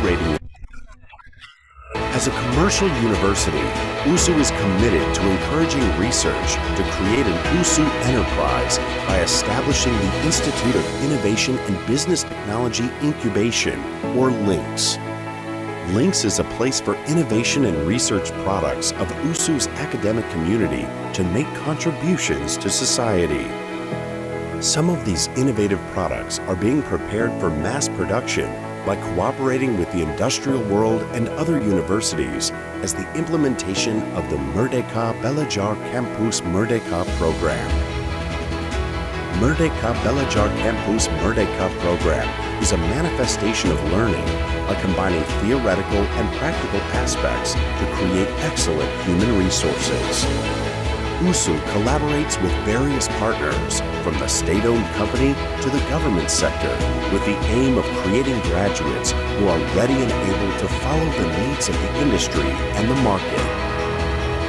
rating. As a commercial university, USU is committed to encouraging research to create an USU enterprise by establishing the Institute of Innovation and Business Technology Incubation, or LINCS. LINCS is a place for innovation and research products of USU's academic community to make contributions to society. Some of these innovative products are being prepared for mass production by cooperating with the industrial world and other universities as the implementation of the Merdeka Belajar Campus Merdeka program. Merdeka Belajar Campus Merdeka program is a manifestation of learning by combining theoretical and practical aspects to create excellent human resources. USU collaborates with various partners, from the state-owned company to the government sector, with the aim of creating graduates who are ready and able to follow the needs of the industry and the market.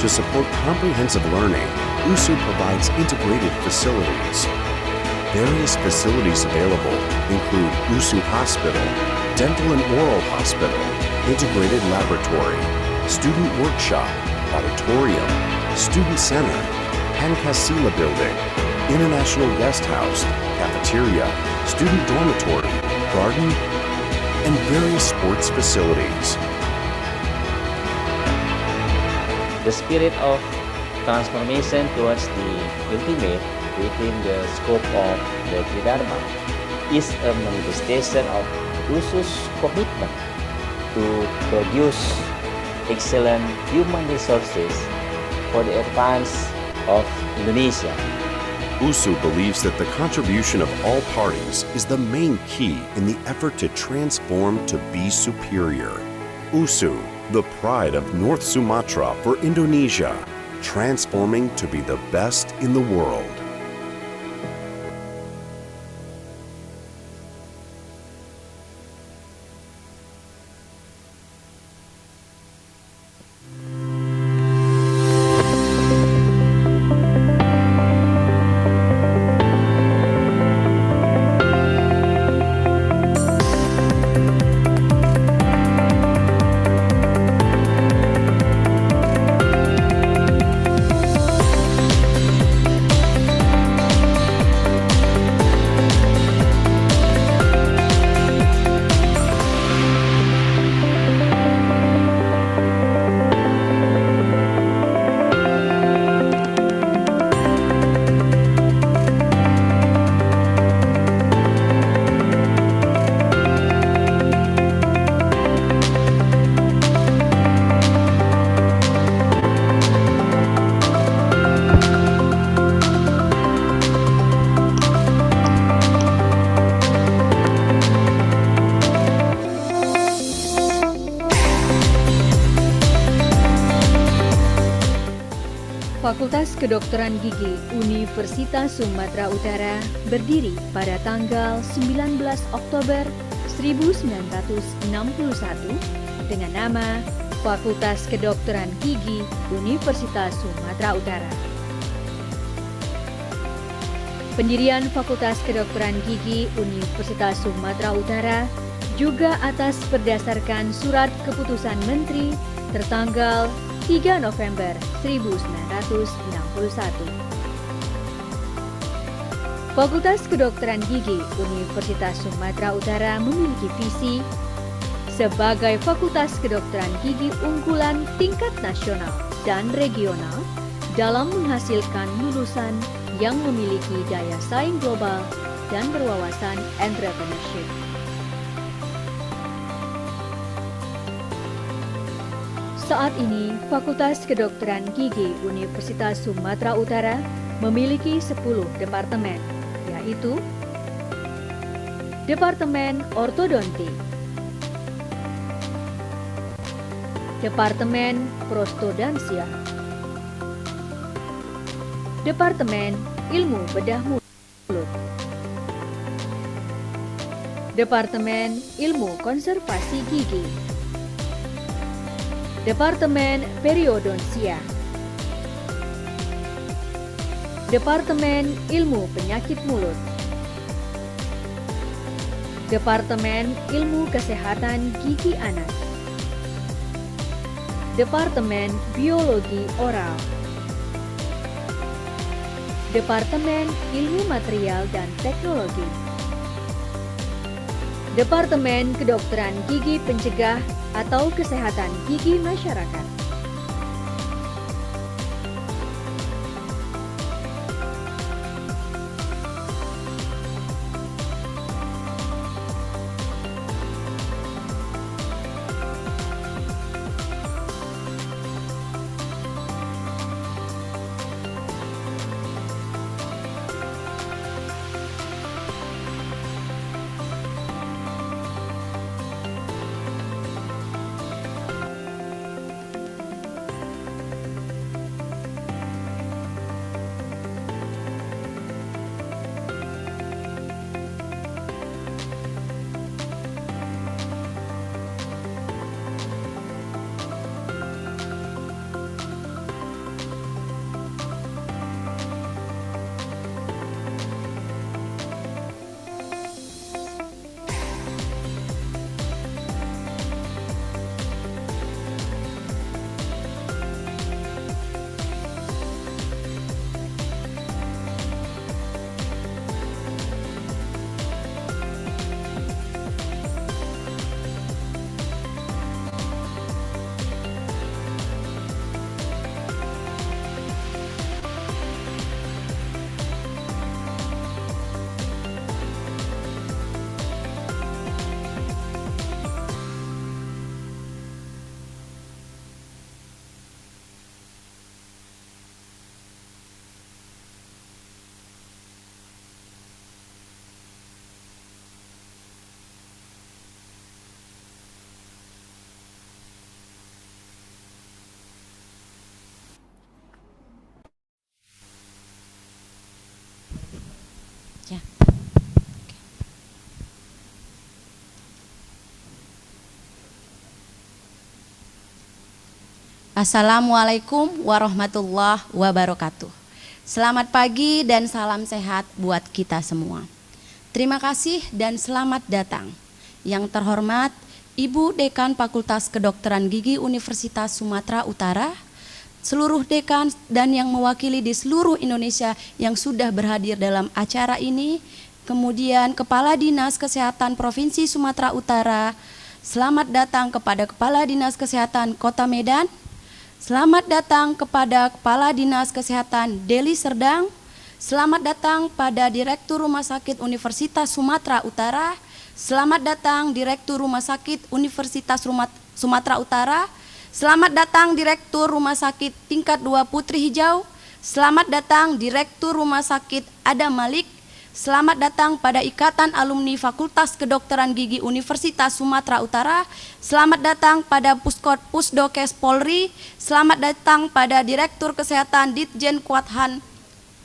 To support comprehensive learning, USU provides integrated facilities. Various facilities available include USU Hospital, Dental and Oral Hospital, Integrated Laboratory, Student Workshop, Auditorium, Student Center, Pancasila Building, International Guest House, Cafeteria, Student Dormitory, Garden, and various sports facilities. The spirit of transformation towards the ultimate within the scope of the Tridharma is a manifestation of USU's commitment to produce excellent human resources for the advance of Indonesia. USU believes that the contribution of all parties is the main key in the effort to transform to be superior. USU, the pride of North Sumatra for Indonesia, transforming to be the best in the world. Fakultas Kedokteran Gigi Universitas Sumatera Utara berdiri pada tanggal 19 Oktober 1961 dengan nama Fakultas Kedokteran Gigi Universitas Sumatera Utara. Pendirian Fakultas Kedokteran Gigi Universitas Sumatera Utara juga atas berdasarkan Surat Keputusan Menteri tertanggal 3 November 1961. Fakultas Kedokteran Gigi Universitas Sumatera Utara memiliki visi sebagai Fakultas Kedokteran Gigi unggulan tingkat nasional dan regional dalam menghasilkan lulusan yang memiliki daya saing global dan berwawasan entrepreneurship. Saat ini, Fakultas Kedokteran Gigi Universitas Sumatera Utara memiliki 10 departemen, yaitu Departemen Ortodontik, Departemen Prostodansia, Departemen Ilmu Bedah Mulut, Departemen Ilmu Konservasi Gigi, Departemen Periodonsia, Departemen Ilmu Penyakit Mulut, Departemen Ilmu Kesehatan Gigi Anak, Departemen Biologi Oral, Departemen Ilmu Material dan Teknologi, Departemen Kedokteran Gigi Pencegah atau Kesehatan Gigi Masyarakat. Assalamualaikum warahmatullahi wabarakatuh. Selamat pagi dan salam sehat buat kita semua. Terima kasih dan selamat datang. Yang terhormat Ibu Dekan Fakultas Kedokteran Gigi Universitas Sumatera Utara, seluruh dekan dan yang mewakili di seluruh Indonesia yang sudah berhadir dalam acara ini, kemudian Kepala Dinas Kesehatan Provinsi Sumatera Utara, selamat datang kepada Kepala Dinas Kesehatan Kota Medan, selamat datang kepada Kepala Dinas Kesehatan Deli Serdang, selamat datang pada Direktur Rumah Sakit Universitas Sumatera Utara, selamat datang Direktur Rumah Sakit Universitas Sumatera Utara, selamat datang Direktur Rumah Sakit Tingkat 2 Putri Hijau, selamat datang Direktur Rumah Sakit Adam Malik, selamat datang pada Ikatan Alumni Fakultas Kedokteran Gigi Universitas Sumatera Utara, selamat datang pada Pusdokes Polri, selamat datang pada Direktur Kesehatan Ditjen Kuathan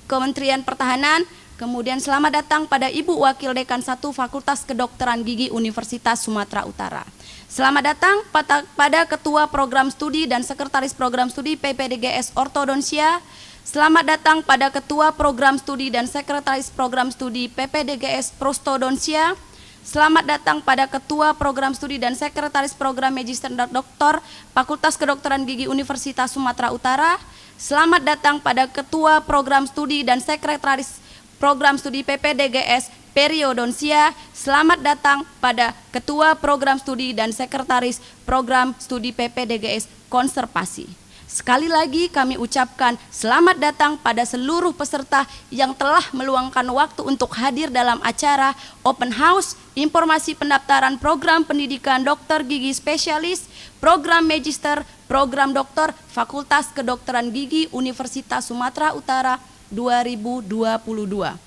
Kementerian Pertahanan, kemudian selamat datang pada Ibu Wakil Dekan 1 Fakultas Kedokteran Gigi Universitas Sumatera Utara. Selamat datang pada Ketua Program Studi dan Sekretaris Program Studi PPDGS Ortodonsia. Selamat datang pada Ketua Program Studi dan Sekretaris Program Studi PPDGS Prostodonsia. Selamat datang pada Ketua Program Studi dan Sekretaris Program Magister Doktor Fakultas Kedokteran Gigi Universitas Sumatera Utara. Selamat datang pada Ketua Program Studi dan Sekretaris Program Studi PPDGS Periodonsia. Selamat datang pada Ketua Program Studi dan Sekretaris Program Studi PPDGS Konservasi. Sekali lagi kami ucapkan selamat datang pada seluruh peserta yang telah meluangkan waktu untuk hadir dalam acara Open House, informasi pendaftaran program pendidikan dokter gigi spesialis, program magister, program dokter, Fakultas Kedokteran Gigi Universitas Sumatera Utara 2022.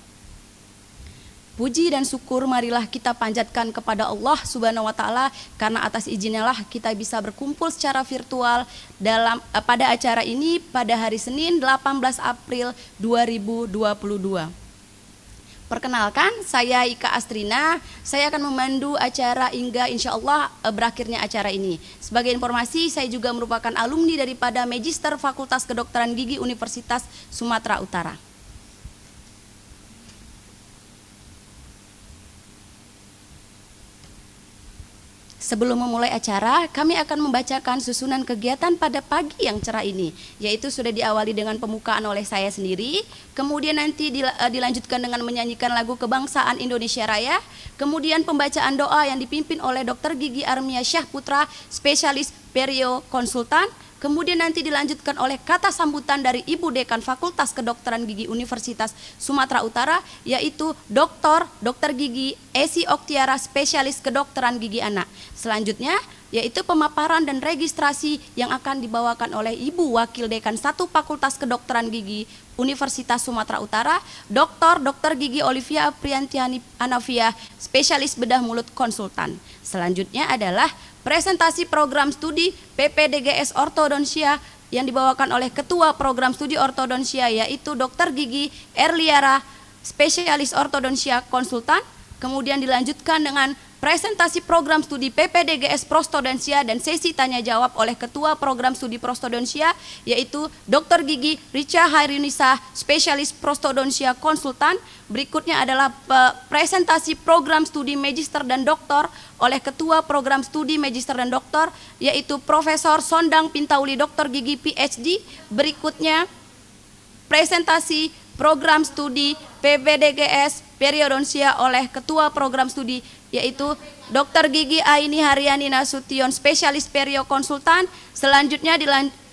Puji dan syukur marilah kita panjatkan kepada Allah Subhanahu wa Ta'ala, karena atas izinnya lah kita bisa berkumpul secara virtual pada acara ini pada hari Senin 18 April 2022. Perkenalkan, saya Ika Astrina, saya akan memandu acara hingga insya Allah berakhirnya acara ini. Sebagai informasi, saya juga merupakan alumni daripada Magister Fakultas Kedokteran Gigi Universitas Sumatera Utara. Sebelum memulai acara, kami akan membacakan susunan kegiatan pada pagi yang cerah ini, yaitu sudah diawali dengan pembukaan oleh saya sendiri, kemudian nanti dilanjutkan dengan menyanyikan lagu kebangsaan Indonesia Raya, kemudian pembacaan doa yang dipimpin oleh Dr. Gigi Armia Syahputra, spesialis perio konsultan, kemudian nanti dilanjutkan oleh kata sambutan dari Ibu Dekan Fakultas Kedokteran Gigi Universitas Sumatera Utara, yaitu Dr. Gigi Esi Oktiara, spesialis kedokteran gigi anak. Selanjutnya yaitu pemaparan dan registrasi yang akan dibawakan oleh Ibu Wakil Dekan 1 Fakultas Kedokteran Gigi Universitas Sumatera Utara, Dr. Gigi Olivia Apriantiani Anavia, spesialis bedah mulut konsultan. Selanjutnya adalah presentasi program studi PPDGS Ortodonsia yang dibawakan oleh Ketua Program Studi Ortodonsia, yaitu Dr. Gigi Erliara, spesialis ortodonsia konsultan. Kemudian dilanjutkan dengan presentasi program studi PPDGS Prostodonsia dan sesi tanya jawab oleh Ketua Program Studi Prostodonsia, yaitu Dr. Gigi Richa Hairunisa, spesialis prostodonsia konsultan. Berikutnya adalah presentasi program studi Magister dan Doktor oleh Ketua Program Studi Magister dan Doktor, yaitu Profesor Sondang Pintauli Dr. Gigi PhD. Berikutnya presentasi program studi PPDGS Periodonsia oleh Ketua Program Studi, yaitu Dr. Gigi Aini Haryani Nasution, spesialis perio konsultan. Selanjutnya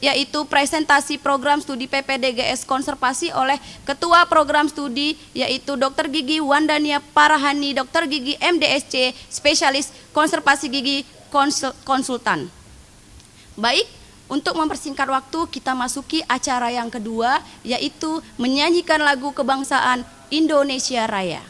yaitu presentasi program studi PPDGS konservasi oleh Ketua Program Studi, yaitu Dr. Gigi Wandania Parahani, Dr. Gigi MDSC, spesialis konservasi gigi konsultan. Baik, untuk mempersingkat waktu, kita masuki acara yang kedua, yaitu menyanyikan lagu kebangsaan Indonesia Raya.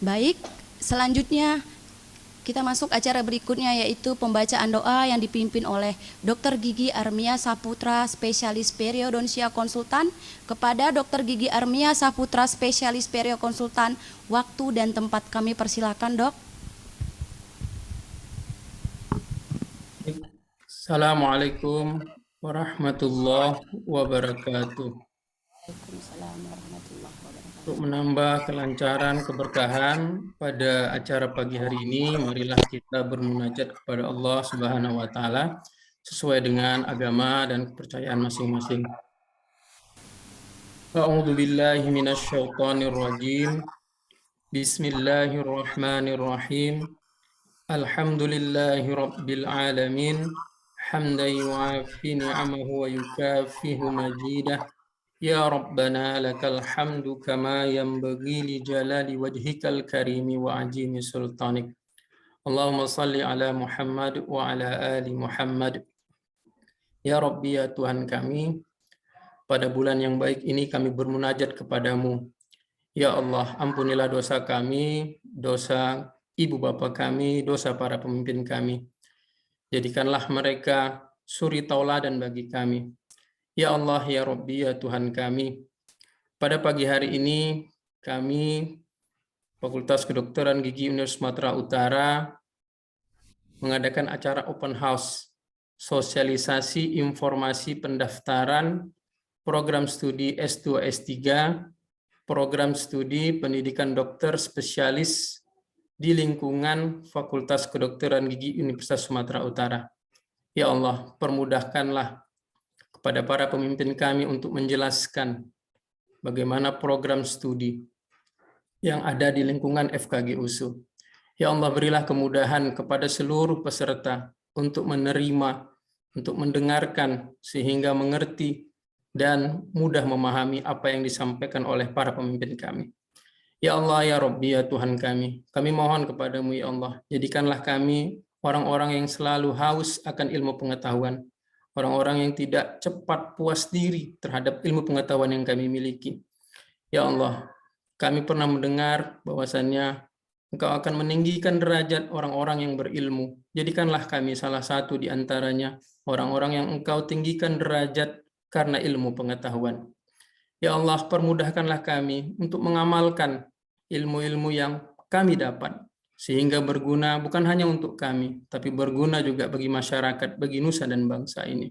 Baik, selanjutnya kita masuk acara berikutnya, yaitu pembacaan doa yang dipimpin oleh Dr. Gigi Armia Saputra, spesialis periodonsia konsultan. Kepada Dr. Gigi Armia Saputra, spesialis perio konsultan, waktu dan tempat kami persilakan, Dok. Assalamualaikum warahmatullahi wabarakatuh. Waalaikumsalam warahmatullahi wabarakatuh. Untuk menambah kelancaran keberkahan pada acara pagi hari ini, marilah kita bermunajat kepada Allah Subhanahu wa taala sesuai dengan agama dan kepercayaan masing-masing. A'udzu billahi minasyaitonir rajim. Bismillahirrahmanirrahim. Alhamdulillahi rabbil alamin. Hamdan yu'afi ni'amahu wa yukafihu majidah. Ya Rabbana lakal hamdu kama yanbaghi li jalali wajhikal karimi wa ajimi sultanik. Allahumma salli ala Muhammad wa ala ali Muhammad. Ya Rabbi, ya Tuhan kami, pada bulan yang baik ini kami bermunajat kepadamu. Ya Allah, ampunilah dosa kami, dosa ibu bapa kami, dosa para pemimpin kami. Jadikanlah mereka suri tauladan bagi kami. Ya Allah, ya Rabbi, ya Tuhan kami. Pada pagi hari ini kami Fakultas Kedokteran Gigi Universitas Sumatera Utara mengadakan acara open house, sosialisasi informasi pendaftaran program studi S2 S3, program studi pendidikan dokter spesialis di lingkungan Fakultas Kedokteran Gigi Universitas Sumatera Utara. Ya Allah, permudahkanlah kepada para pemimpin kami untuk menjelaskan bagaimana program studi yang ada di lingkungan FKG USU. Ya Allah, berilah kemudahan kepada seluruh peserta untuk menerima, untuk mendengarkan, sehingga mengerti dan mudah memahami apa yang disampaikan oleh para pemimpin kami. Ya Allah, ya Rabbi, ya Tuhan kami mohon kepadamu ya Allah, jadikanlah kami orang-orang yang selalu haus akan ilmu pengetahuan, orang-orang yang tidak cepat puas diri terhadap ilmu pengetahuan yang kami miliki. Ya Allah, kami pernah mendengar bahwasannya Engkau akan meninggikan derajat orang-orang yang berilmu. Jadikanlah kami salah satu di antaranya, orang-orang yang Engkau tinggikan derajat karena ilmu pengetahuan. Ya Allah, permudahkanlah kami untuk mengamalkan ilmu-ilmu yang kami dapat, sehingga berguna bukan hanya untuk kami, tapi berguna juga bagi masyarakat, bagi nusa dan bangsa ini.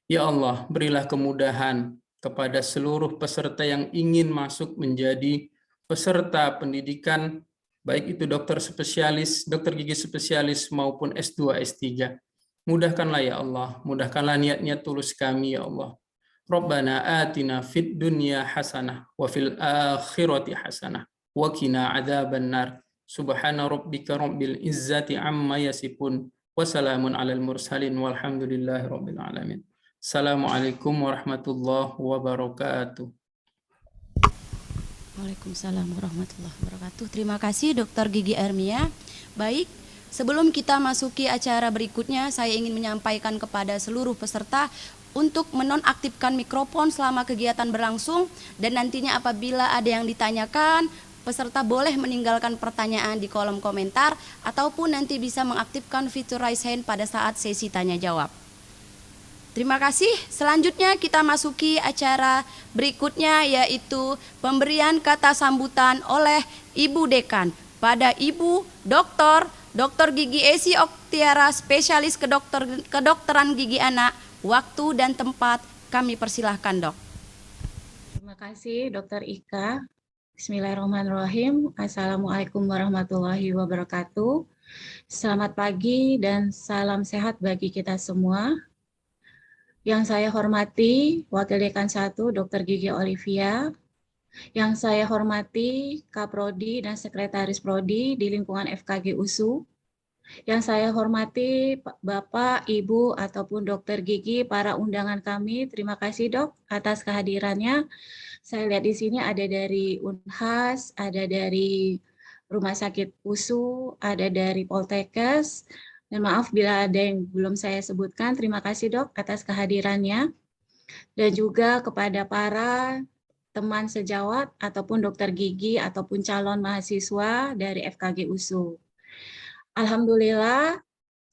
Ya Allah, berilah kemudahan kepada seluruh peserta yang ingin masuk menjadi peserta pendidikan, baik itu dokter spesialis, dokter gigi spesialis maupun S2, S3. Mudahkanlah ya Allah, mudahkanlah niat-niat tulus kami ya Allah. Rabbana atina fid dunya hasanah wa fil akhirati hasanah wa qina adzaban nar. Subhana rabbika rabbil izzati amma yasifun wa salamun alal mursalin walhamdulillahi rabbil alamin. Assalamualaikum warahmatullahi wabarakatuh. Waalaikumsalam warahmatullahi wabarakatuh. Terima kasih Dr. Gigi Ermia. Baik, sebelum kita masuki acara berikutnya, saya ingin menyampaikan kepada seluruh peserta untuk menonaktifkan mikrofon selama kegiatan berlangsung, dan nantinya apabila ada yang ditanyakan, peserta boleh meninggalkan pertanyaan di kolom komentar ataupun nanti bisa mengaktifkan fitur raise hand pada saat sesi tanya jawab. Terima kasih. Selanjutnya kita masuki acara berikutnya, yaitu pemberian kata sambutan oleh Ibu Dekan pada Ibu Dr. Gigi Esi Oktiara, spesialis kedokteran gigi anak. Waktu dan tempat kami persilahkan, Dok. Terima kasih Dr. Ika. Bismillahirrahmanirrahim. Assalamualaikum warahmatullahi wabarakatuh. Selamat pagi dan salam sehat bagi kita semua. Yang saya hormati Wakil Dekan 1 Dr. Gigi Olivia, yang saya hormati Kaprodi dan Sekretaris Prodi di lingkungan FKG USU, yang saya hormati Bapak, Ibu, ataupun Dokter Gigi, para undangan kami. Terima kasih Dok atas kehadirannya. Saya lihat di sini ada dari Unhas, ada dari Rumah Sakit USU, ada dari Poltekkes. Dan maaf bila ada yang belum saya sebutkan. Terima kasih Dok atas kehadirannya. Dan juga kepada para teman sejawat ataupun dokter gigi ataupun calon mahasiswa dari FKG USU. Alhamdulillah,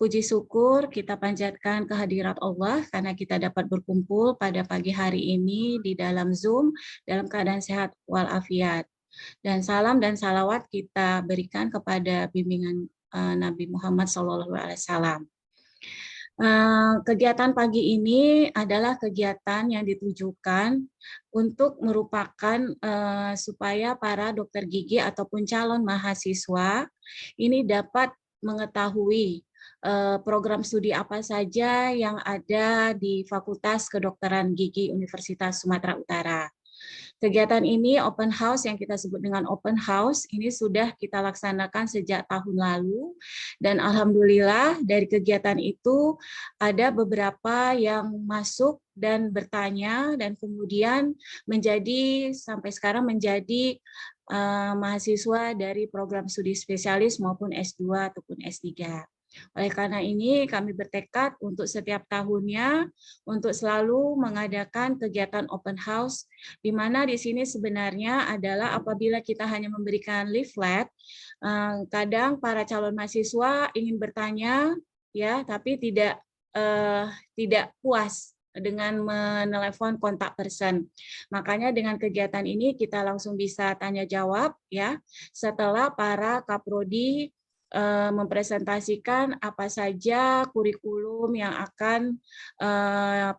puji syukur kita panjatkan kehadirat Allah karena kita dapat berkumpul pada pagi hari ini di dalam Zoom dalam keadaan sehat walafiat. Dan salam dan salawat kita berikan kepada bimbingan Nabi Muhammad SAW. Kegiatan pagi ini adalah kegiatan yang ditujukan untuk merupakan supaya para dokter gigi ataupun calon mahasiswa ini dapat mengetahui program studi apa saja yang ada di Fakultas Kedokteran Gigi Universitas Sumatera Utara. Kegiatan ini open house, yang kita sebut dengan open house, ini sudah kita laksanakan sejak tahun lalu, dan alhamdulillah dari kegiatan itu ada beberapa yang masuk dan bertanya, dan kemudian menjadi sampai sekarang menjadi mahasiswa dari program studi spesialis maupun S2 ataupun S3. Oleh karena ini kami bertekad untuk setiap tahunnya untuk selalu mengadakan kegiatan open house, di mana di sini sebenarnya adalah apabila kita hanya memberikan leaflet, kadang para calon mahasiswa ingin bertanya, ya, tapi tidak puas dengan menelepon kontak person. Makanya dengan kegiatan ini kita langsung bisa tanya jawab, ya, setelah para kaprodi mempresentasikan apa saja kurikulum yang akan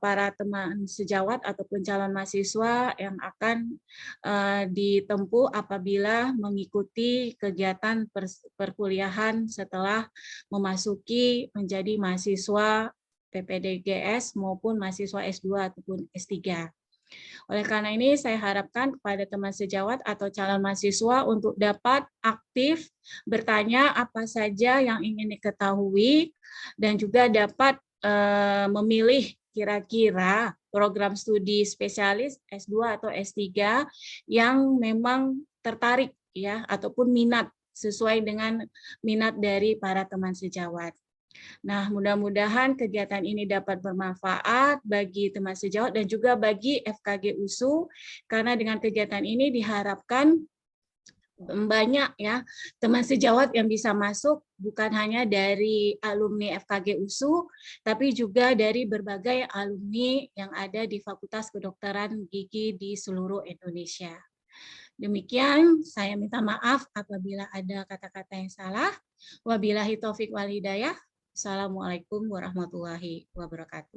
para teman sejawat ataupun calon mahasiswa yang akan ditempuh apabila mengikuti kegiatan perkuliahan setelah memasuki menjadi mahasiswa PPDGS maupun mahasiswa S2 ataupun S3. Oleh karena ini, saya harapkan kepada teman sejawat atau calon mahasiswa untuk dapat aktif bertanya apa saja yang ingin diketahui dan juga dapat memilih kira-kira program studi spesialis S2 atau S3 yang memang tertarik, ya, ataupun minat sesuai dengan minat dari para teman sejawat. Nah, mudah-mudahan kegiatan ini dapat bermanfaat bagi teman sejawat dan juga bagi FKG USU, karena dengan kegiatan ini diharapkan banyak, ya, teman sejawat yang bisa masuk bukan hanya dari alumni FKG USU, tapi juga dari berbagai alumni yang ada di Fakultas Kedokteran Gigi di seluruh Indonesia. Demikian, saya minta maaf apabila ada kata-kata yang salah. Wabillahi taufik wal hidayah. Assalamualaikum warahmatullahi wabarakatuh.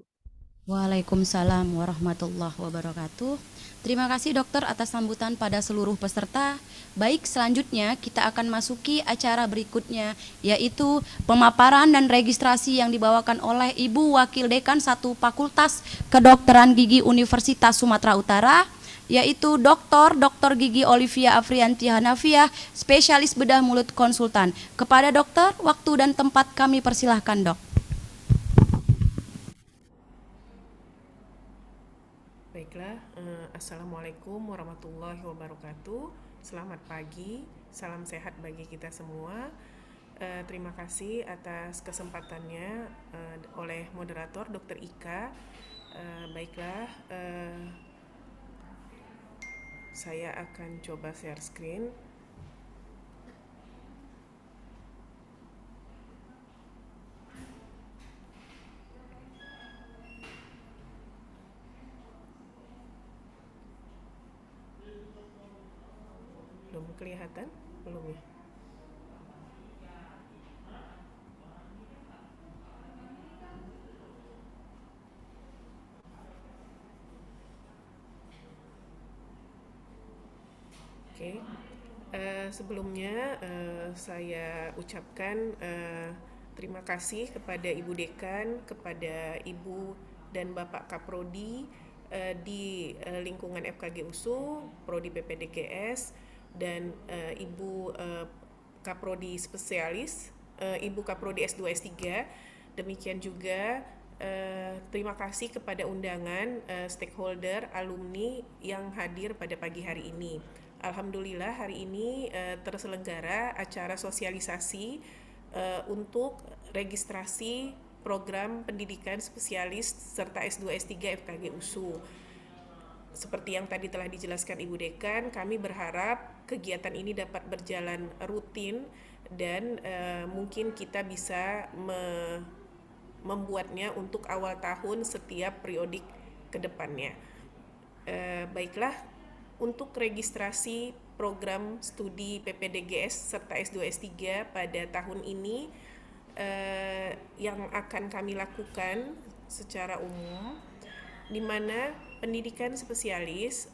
Waalaikumsalam warahmatullahi wabarakatuh. Terima kasih dokter atas sambutan pada seluruh peserta. Baik, selanjutnya kita akan masuki acara berikutnya, yaitu pemaparan dan registrasi yang dibawakan oleh Ibu Wakil Dekan 1 Fakultas Kedokteran Gigi Universitas Sumatera Utara, yaitu Dr. Gigi Olivia Afrianti Hanafiah, spesialis bedah mulut konsultan. Kepada dokter, waktu dan tempat kami persilahkan, dok. Baiklah, Assalamualaikum warahmatullahi wabarakatuh. Selamat pagi, salam sehat bagi kita semua. Terima kasih atas kesempatannya oleh moderator Dr. Ika. Baiklah, saya akan coba share screen. Belum kelihatan? Belum ya? Oke. Sebelumnya saya ucapkan terima kasih kepada Ibu Dekan, kepada Ibu dan Bapak Kaprodi di lingkungan FKG USU, Prodi PPDGS, dan Ibu Kaprodi Spesialis, Ibu Kaprodi S2 S3. Demikian juga terima kasih kepada undangan stakeholder alumni yang hadir pada pagi hari ini. Alhamdulillah hari ini terselenggara acara sosialisasi untuk registrasi program pendidikan spesialis serta S2 S3 FKG USU. Seperti yang tadi telah dijelaskan Ibu Dekan, kami berharap kegiatan ini dapat berjalan rutin dan mungkin kita bisa membuatnya untuk awal tahun setiap periodik ke depannya. Baiklah, untuk registrasi program studi PPDGS serta S2 S3 pada tahun ini yang akan kami lakukan secara umum, di mana pendidikan spesialis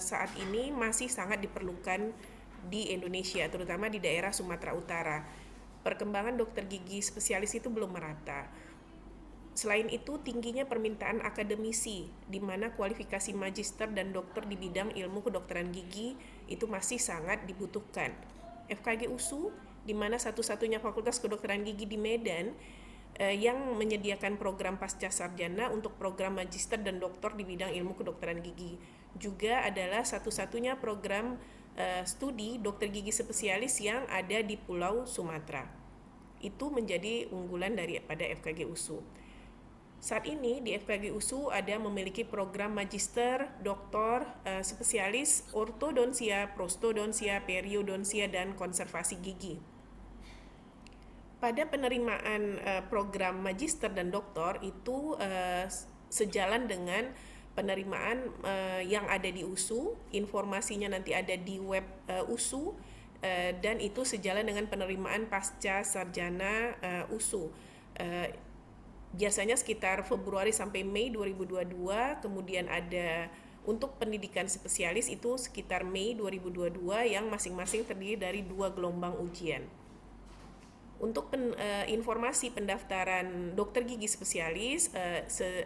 saat ini masih sangat diperlukan di Indonesia, terutama di daerah Sumatera Utara. Perkembangan dokter gigi spesialis itu belum merata. Selain itu, tingginya permintaan akademisi, di mana kualifikasi magister dan dokter di bidang ilmu kedokteran gigi itu masih sangat dibutuhkan. FKG USU, di mana satu-satunya fakultas kedokteran gigi di Medan yang menyediakan program pasca sarjana untuk program magister dan doktor di bidang ilmu kedokteran gigi. Juga adalah satu-satunya program studi dokter gigi spesialis yang ada di Pulau Sumatera. itu menjadi unggulan daripada FKG USU. Saat ini di FKG USU ada memiliki program magister, doktor, spesialis ortodonsia, prostodonsia, periodonsia, dan konservasi gigi. Pada penerimaan program magister dan doktor itu sejalan dengan penerimaan yang ada di USU, informasinya nanti ada di web USU, dan itu sejalan dengan penerimaan pasca sarjana USU. Biasanya sekitar Februari sampai Mei 2022, kemudian ada untuk pendidikan spesialis itu sekitar Mei 2022 yang masing-masing terdiri dari 2 gelombang ujian. Untuk informasi pendaftaran dokter gigi spesialis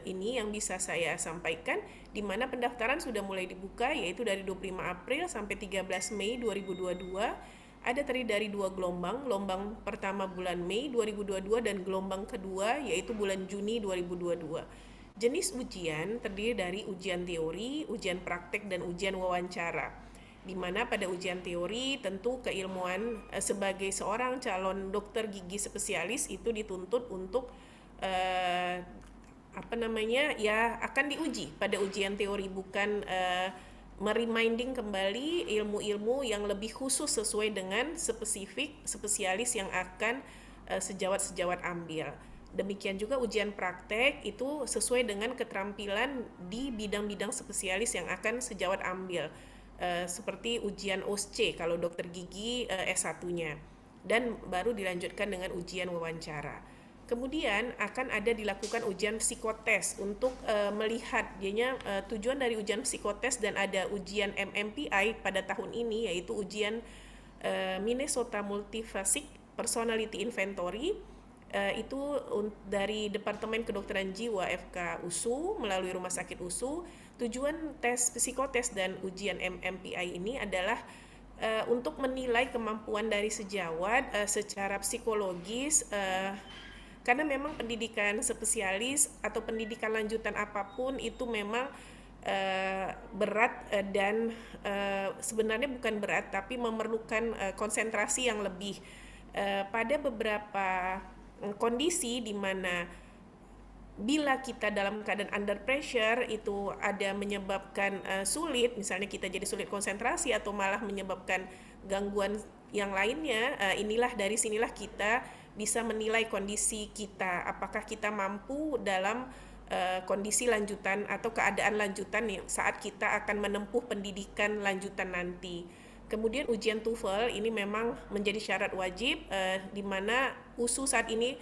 ini yang bisa saya sampaikan, di mana pendaftaran sudah mulai dibuka yaitu dari 25 April sampai 13 Mei 2022. Ada terdiri dari 2 gelombang, gelombang pertama bulan Mei 2022 dan gelombang kedua yaitu bulan Juni 2022. Jenis ujian terdiri dari ujian teori, ujian praktek, dan ujian wawancara. Di mana pada ujian teori tentu keilmuan sebagai seorang calon dokter gigi spesialis itu dituntut untuk akan diuji pada ujian teori, bukan mereminding kembali ilmu-ilmu yang lebih khusus sesuai dengan spesialis yang akan sejawat-sejawat ambil. Demikian juga ujian praktek itu sesuai dengan keterampilan di bidang-bidang spesialis yang akan sejawat ambil, seperti ujian OSCE kalau dokter gigi S1-nya, dan baru dilanjutkan dengan ujian wawancara. Kemudian akan ada dilakukan ujian psikotes untuk melihat tujuan dari ujian psikotes, dan ada ujian MMPI pada tahun ini yaitu ujian Minnesota Multiphasic Personality Inventory. Itu dari Departemen Kedokteran Jiwa FK USU melalui Rumah Sakit USU. Tujuan tes psikotes dan ujian MMPI ini adalah untuk menilai kemampuan dari sejawat secara psikologis, karena memang pendidikan spesialis atau pendidikan lanjutan apapun itu memang berat, dan sebenarnya bukan berat tapi memerlukan konsentrasi yang lebih. Pada beberapa kondisi di mana bila kita dalam keadaan under pressure itu ada menyebabkan sulit, misalnya kita jadi sulit konsentrasi atau malah menyebabkan gangguan yang lainnya, dari sinilah kita bisa menilai kondisi kita, apakah kita mampu dalam kondisi lanjutan atau keadaan lanjutan saat kita akan menempuh pendidikan lanjutan nanti. Kemudian ujian TOEFL ini memang menjadi syarat wajib, di mana USU saat ini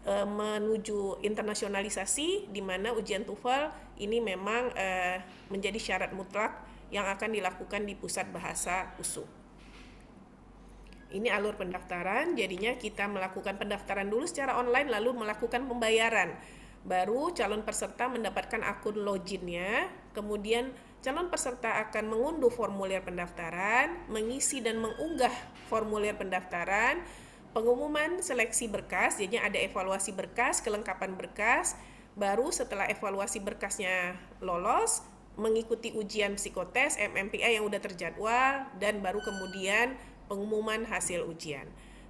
menuju internasionalisasi, di mana ujian TOEFL ini memang menjadi syarat mutlak yang akan dilakukan di pusat bahasa USU. Ini alur pendaftaran, jadinya kita melakukan pendaftaran dulu secara online lalu melakukan pembayaran. Baru calon peserta mendapatkan akun loginnya, kemudian calon peserta akan mengunduh formulir pendaftaran, mengisi dan mengunggah formulir pendaftaran, pengumuman seleksi berkas, jadinya ada evaluasi berkas, kelengkapan berkas. Baru setelah evaluasi berkasnya lolos, mengikuti ujian psikotes, MMPI yang udah terjadwal, dan baru kemudian pengumuman hasil ujian.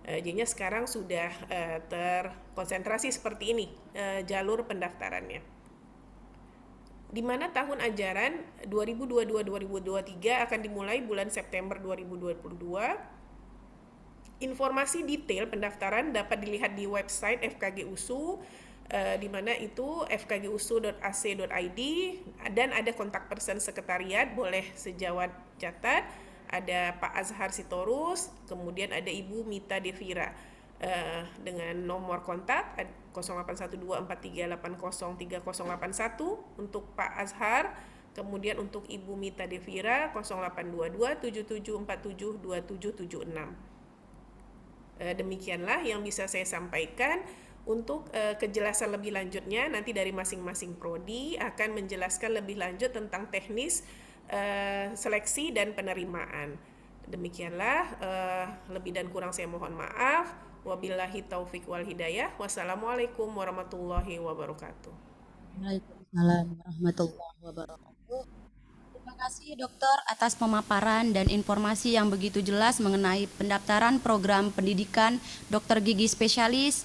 Jadinya sekarang sudah terkonsentrasi seperti ini jalur pendaftarannya. Di mana tahun ajaran 2022-2023 akan dimulai bulan September 2022. Informasi detail pendaftaran dapat dilihat di website FKG USU, di mana itu fkgusu.ac.id, dan ada kontak person sekretariat, boleh sejawat catat. Ada Pak Azhar Sitorus, kemudian ada Ibu Mita Devira dengan nomor kontak 081243803081 untuk Pak Azhar, kemudian untuk Ibu Mita Devira 082277472776. Demikianlah yang bisa saya sampaikan. Untuk kejelasan lebih lanjutnya nanti dari masing-masing prodi akan menjelaskan lebih lanjut tentang teknis seleksi dan penerimaan. Demikianlah, lebih dan kurang saya mohon maaf. Wabillahi taufik wal hidayah. Wassalamualaikum warahmatullahi wabarakatuh. Waalaikumsalam warahmatullahi wabarakatuh. Terima Terima kasih dokter atas pemaparan dan informasi yang begitu jelas mengenai pendaftaran program pendidikan dokter gigi spesialis,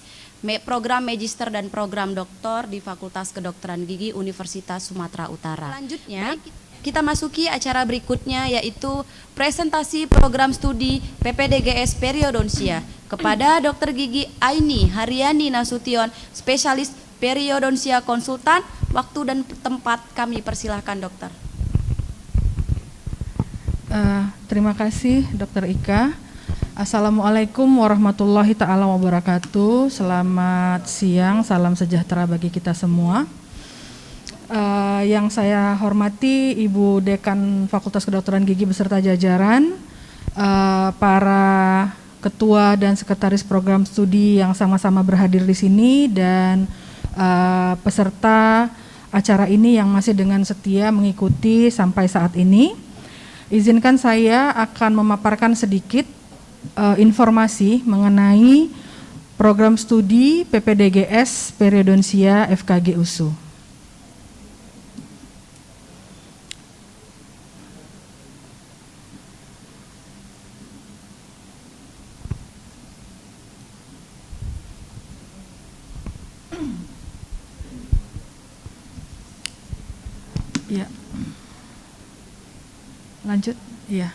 program magister dan program doktor di Fakultas Kedokteran Gigi Universitas Sumatera Utara. Selanjutnya, kita masuki acara berikutnya yaitu presentasi program studi PPDGS Periodontia kepada Dr. Gigi Aini Haryani Nasution, spesialis periodontia konsultan. Waktu dan tempat kami persilahkan dokter. Terima kasih Dr. Ika. Assalamualaikum warahmatullahi ta'ala wabarakatuh. Selamat siang, salam sejahtera bagi kita semua. Yang saya hormati Ibu Dekan Fakultas Kedokteran Gigi beserta jajaran, para ketua dan sekretaris program studi yang sama-sama berhadir di sini, dan peserta acara ini yang masih dengan setia mengikuti sampai saat ini. Izinkan saya akan memaparkan sedikit informasi mengenai program studi PPDGS Periodontia FKG USU. Ya. Lanjut. Ya.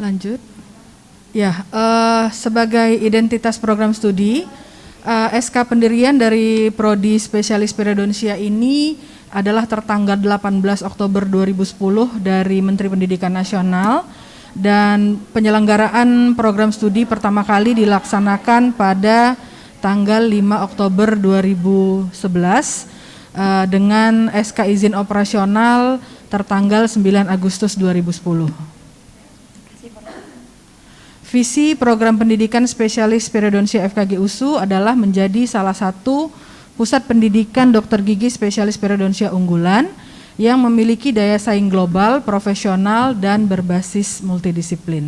Lanjut. Ya, sebagai identitas program studi, SK pendirian dari Prodi Spesialis Periodontia ini adalah tertanggal 18 Oktober 2010 dari Menteri Pendidikan Nasional, dan penyelenggaraan program studi pertama kali dilaksanakan pada tanggal 5 Oktober 2011 dengan SK izin operasional tertanggal 9 Agustus 2010. Visi program pendidikan spesialis periodontia FKG USU adalah menjadi salah satu pusat pendidikan dokter gigi spesialis periodontia unggulan yang memiliki daya saing global, profesional, dan berbasis multidisiplin.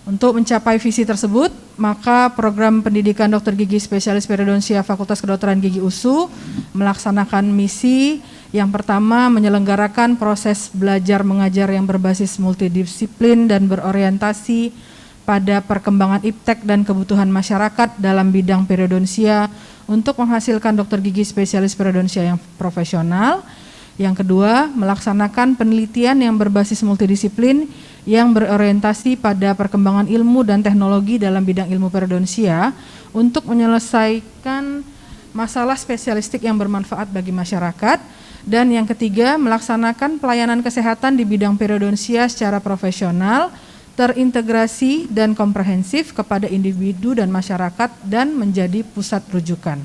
Untuk mencapai visi tersebut, maka program pendidikan dokter gigi spesialis periodontia Fakultas Kedokteran Gigi USU melaksanakan misi yang pertama, menyelenggarakan proses belajar mengajar yang berbasis multidisiplin dan berorientasi pada perkembangan iptek dan kebutuhan masyarakat dalam bidang periodontia untuk menghasilkan dokter gigi spesialis periodontia yang profesional. Yang kedua, melaksanakan penelitian yang berbasis multidisiplin yang berorientasi pada perkembangan ilmu dan teknologi dalam bidang ilmu periodontia untuk menyelesaikan masalah spesialistik yang bermanfaat bagi masyarakat. Dan yang ketiga, melaksanakan pelayanan kesehatan di bidang periodontia secara profesional, terintegrasi dan komprehensif kepada individu dan masyarakat dan menjadi pusat rujukan.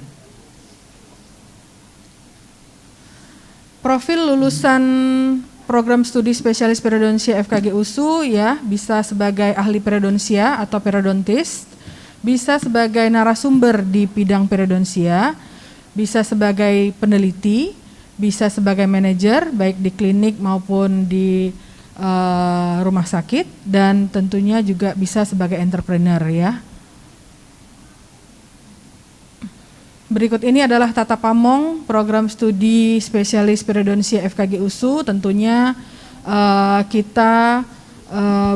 Profil lulusan program studi spesialis periodontia FKG USU ya bisa sebagai ahli periodontia atau periodontis, bisa sebagai narasumber di bidang periodontia, bisa sebagai peneliti, bisa sebagai manajer baik di klinik maupun di rumah sakit, dan tentunya juga bisa sebagai entrepreneur ya. Berikut ini adalah tata pamong program studi spesialis periodontia FKG USU. Tentunya kita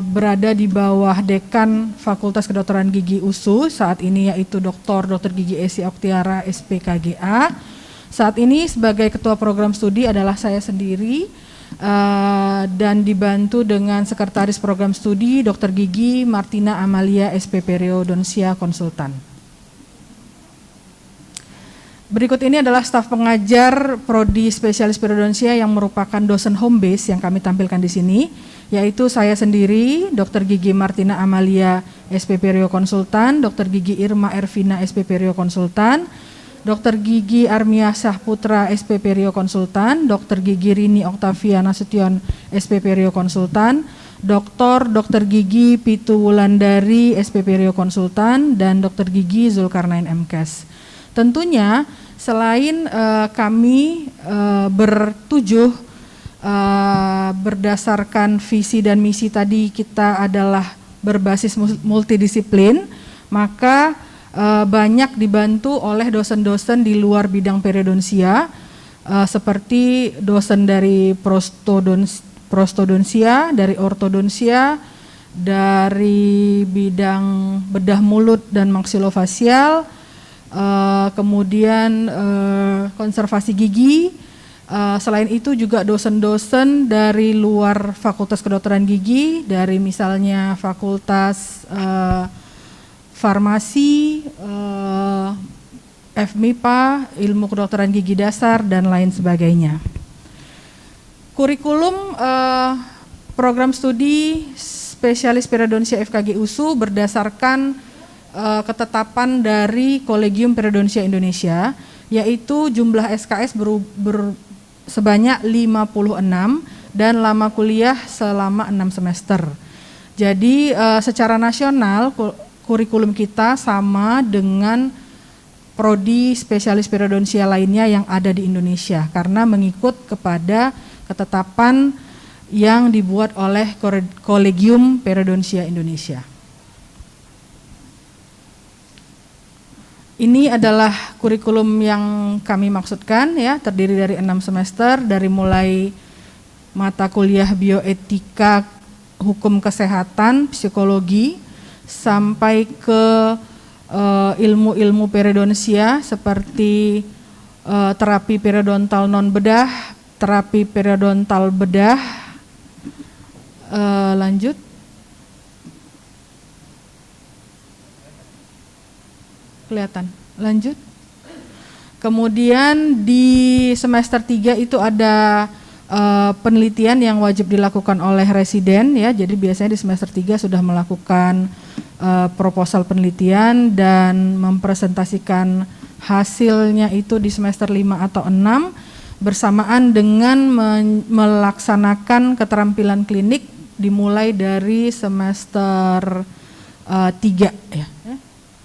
berada di bawah Dekan Fakultas Kedokteran Gigi USU saat ini, yaitu Dr. Gigi Esi Oktiara SPKGA. Saat ini sebagai ketua program studi adalah saya sendiri dan dibantu dengan sekretaris program studi Dr. Gigi Martina Amalia SP Periodontia Konsultan. Berikut ini adalah staf pengajar Prodi Spesialis Periodontia yang merupakan dosen home base yang kami tampilkan di sini, yaitu saya sendiri, Dr. Gigi Martina Amalia SP Perio Konsultan, Dr. Gigi Irma Ervina SP Perio Konsultan, Dr. Gigi Armia Sahputra SP Perio Konsultan, Dr. Gigi Rini Oktavia Nasution SP Perio Konsultan, Dr. Gigi Pitu Wulandari SP Perio Konsultan, dan Dr. Gigi Zulkarnain MKes. Tentunya selain kami bertujuh berdasarkan visi dan misi tadi kita adalah berbasis multidisiplin, maka banyak dibantu oleh dosen-dosen di luar bidang periodontia seperti dosen dari prostodonsia, dari ortodonsia, dari bidang bedah mulut dan maksilofasial, kemudian konservasi gigi. Selain itu juga dosen-dosen dari luar Fakultas Kedokteran Gigi, dari misalnya Fakultas Farmasi, FMIPA, Ilmu Kedokteran Gigi Dasar, dan lain sebagainya. Kurikulum program studi spesialis periodonsia FKG USU berdasarkan ketetapan dari Kolegium Periodonsia Indonesia, yaitu jumlah SKS sebanyak 56 dan lama kuliah selama 6 semester. Jadi secara nasional kurikulum kita sama dengan prodi spesialis periodonsia lainnya yang ada di Indonesia karena mengikut kepada ketetapan yang dibuat oleh Kolegium Periodonsia Indonesia. Ini adalah kurikulum yang kami maksudkan ya, terdiri dari 6 semester, dari mulai mata kuliah bioetika, hukum kesehatan, psikologi, sampai ke ilmu-ilmu periodonsia seperti terapi periodontal non bedah, terapi periodontal bedah, lanjut. Kelihatan, lanjut. Kemudian di semester 3 itu ada penelitian yang wajib dilakukan oleh residen ya. Jadi biasanya di semester 3 sudah melakukan proposal penelitian dan mempresentasikan hasilnya itu di semester 5 atau 6 bersamaan dengan melaksanakan keterampilan klinik dimulai dari semester 3 ya.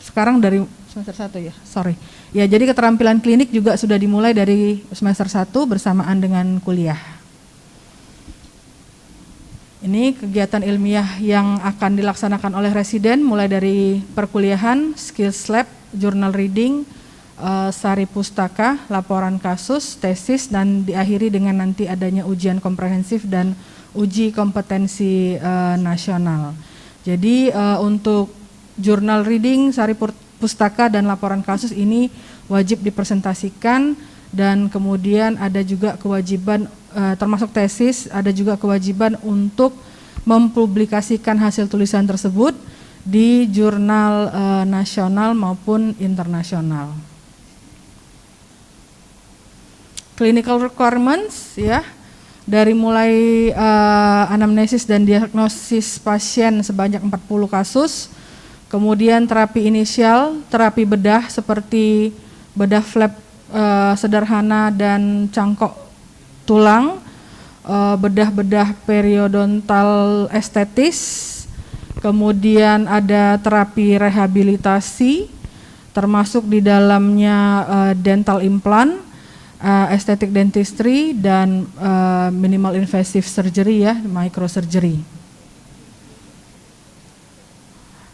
Sekarang dari semester 1 ya, sorry. Ya, jadi keterampilan klinik juga sudah dimulai dari semester 1 bersamaan dengan kuliah. Ini kegiatan ilmiah yang akan dilaksanakan oleh residen mulai dari perkuliahan, skills lab, journal reading, sari pustaka, laporan kasus, tesis, dan diakhiri dengan nanti adanya ujian komprehensif dan uji kompetensi nasional. Jadi untuk journal reading, sari pustaka, dan laporan kasus ini wajib dipresentasikan, dan kemudian ada juga kewajiban termasuk tesis, ada juga kewajiban untuk mempublikasikan hasil tulisan tersebut di jurnal nasional maupun internasional. Clinical requirements ya, dari mulai anamnesis dan diagnosis pasien sebanyak 40 kasus. Kemudian terapi inisial, terapi bedah seperti bedah flap sederhana dan cangkok tulang, bedah-bedah periodontal estetis, kemudian ada terapi rehabilitasi, termasuk di dalamnya dental implant, estetik dentistry, dan minimal invasive surgery ya, microsurgery.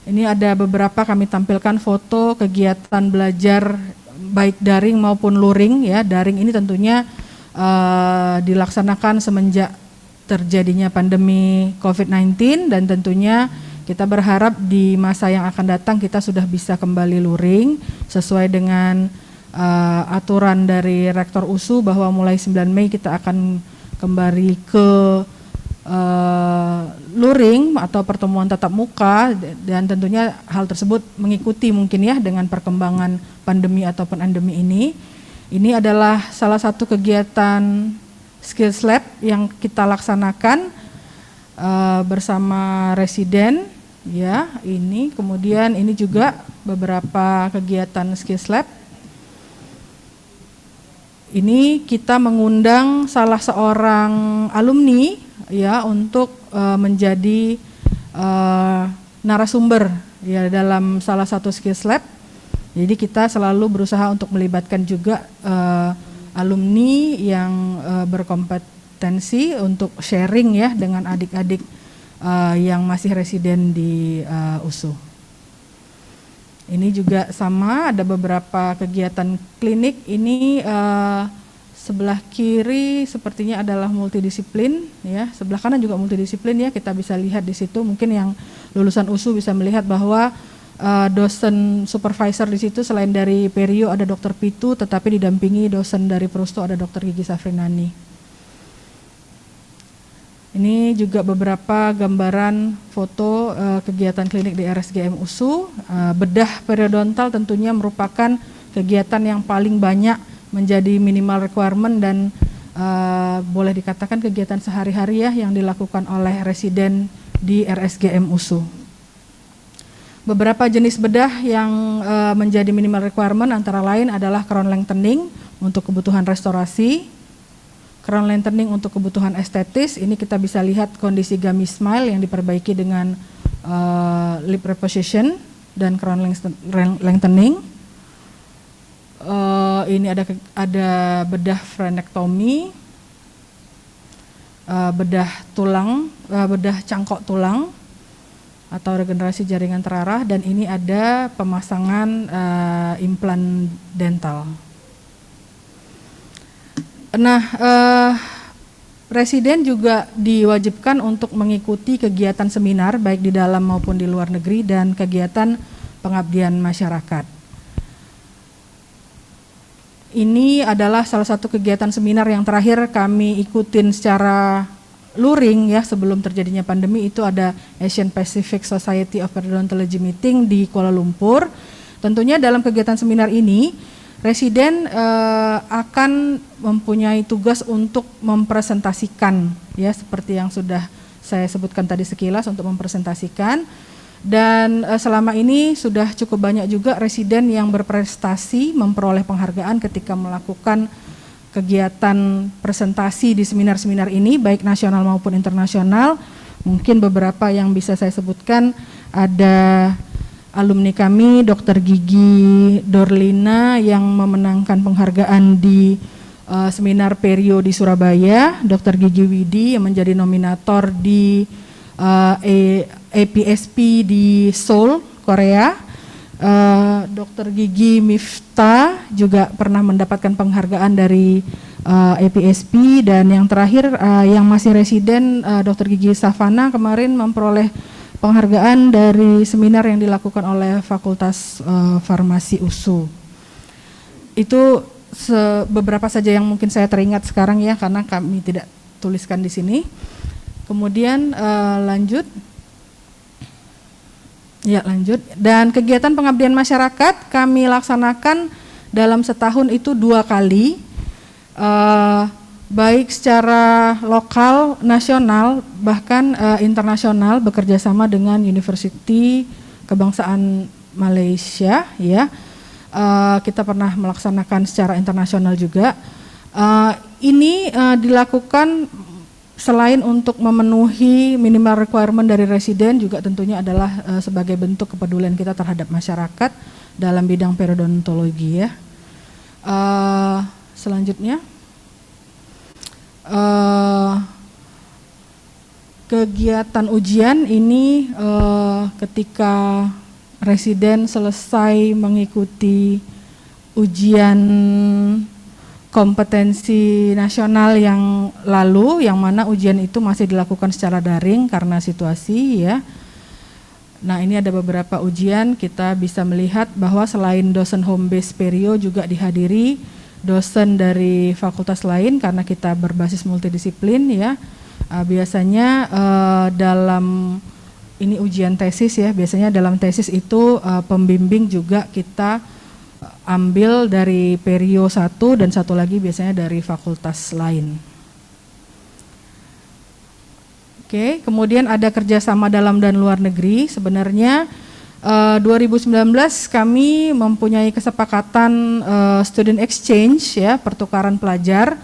Ini ada beberapa kami tampilkan foto kegiatan belajar baik daring maupun luring ya. Daring ini tentunya dilaksanakan semenjak terjadinya pandemi COVID-19, dan tentunya kita berharap di masa yang akan datang kita sudah bisa kembali luring sesuai dengan aturan dari Rektor USU bahwa mulai 9 Mei kita akan kembali ke luring atau pertemuan tatap muka, dan tentunya hal tersebut mengikuti mungkin ya dengan perkembangan pandemi ataupun endemi ini. Ini adalah salah satu kegiatan skills lab yang kita laksanakan bersama residen ya. Ini kemudian ini juga beberapa kegiatan skills lab. Ini kita mengundang salah seorang alumni ya untuk menjadi narasumber ya dalam salah satu skills lab. Jadi kita selalu berusaha untuk melibatkan juga alumni yang berkompetensi untuk sharing ya dengan adik-adik yang masih residen di USU. Ini juga sama, ada beberapa kegiatan klinik. Ini Sebelah kiri sepertinya adalah multidisiplin, ya. Sebelah kanan juga multidisiplin, ya. Kita bisa lihat di situ. Mungkin yang lulusan USU bisa melihat bahwa dosen supervisor di situ selain dari Perio ada Dr. Pitu, tetapi didampingi dosen dari Prusto ada Dr. Gigi Safrinani. Ini juga beberapa gambaran foto kegiatan klinik di RSGM USU. Bedah periodontal tentunya merupakan kegiatan yang paling banyak menjadi minimal requirement dan boleh dikatakan kegiatan sehari-hari ya yang dilakukan oleh residen di RSGM USU. Beberapa jenis bedah yang menjadi minimal requirement antara lain adalah crown lengthening untuk kebutuhan restorasi, crown lengthening untuk kebutuhan estetis. Ini kita bisa lihat kondisi gummy smile yang diperbaiki dengan lip reposition dan crown lengthening. Ini ada bedah frenektomi, bedah tulang, bedah cangkok tulang atau regenerasi jaringan terarah, dan ini ada pemasangan implan dental. Nah, residen juga diwajibkan untuk mengikuti kegiatan seminar baik di dalam maupun di luar negeri dan kegiatan pengabdian masyarakat. Ini adalah salah satu kegiatan seminar yang terakhir kami ikutin secara luring ya sebelum terjadinya pandemi. Itu ada Asian Pacific Society of Periodontology Meeting di Kuala Lumpur. Tentunya dalam kegiatan seminar ini residen akan mempunyai tugas untuk mempresentasikan ya seperti yang sudah saya sebutkan tadi sekilas, untuk mempresentasikan. Dan selama ini sudah cukup banyak juga residen yang berprestasi memperoleh penghargaan ketika melakukan kegiatan presentasi di seminar-seminar ini baik nasional maupun internasional. Mungkin beberapa yang bisa saya sebutkan, ada alumni kami Dr. Gigi Dorlina yang memenangkan penghargaan di seminar Perio di Surabaya, Dr. Gigi Widi yang menjadi nominator di APSP di Seoul, Korea. Dr. Gigi Mifta juga pernah mendapatkan penghargaan dari APSP, dan yang terakhir yang masih residen Dr. Gigi Savana kemarin memperoleh penghargaan dari seminar yang dilakukan oleh Fakultas Farmasi USU. Itu beberapa saja yang mungkin saya teringat sekarang ya, karena kami tidak tuliskan di sini. Kemudian lanjut. Ya, lanjut. Dan kegiatan pengabdian masyarakat kami laksanakan dalam setahun itu 2 kali, baik secara lokal, nasional, bahkan internasional, bekerja sama dengan University Kebangsaan Malaysia. Ya, kita pernah melaksanakan secara internasional juga. Ini dilakukan selain untuk memenuhi minimal requirement dari residen, juga tentunya adalah sebagai bentuk kepedulian kita terhadap masyarakat dalam bidang periodontologi ya. Selanjutnya, kegiatan ujian ini ketika residen selesai mengikuti ujian kompetensi nasional yang lalu, yang mana ujian itu masih dilakukan secara daring karena situasi ya. Nah, ini ada beberapa ujian, kita bisa melihat bahwa selain dosen home base Perio juga dihadiri dosen dari fakultas lain karena kita berbasis multidisiplin ya. Biasanya dalam ini ujian tesis ya, biasanya dalam tesis itu pembimbing juga kita ambil dari Perio 1 dan satu lagi biasanya dari fakultas lain. Oke, kemudian ada kerjasama dalam dan luar negeri. Sebenarnya 2019 kami mempunyai kesepakatan student exchange ya, pertukaran pelajar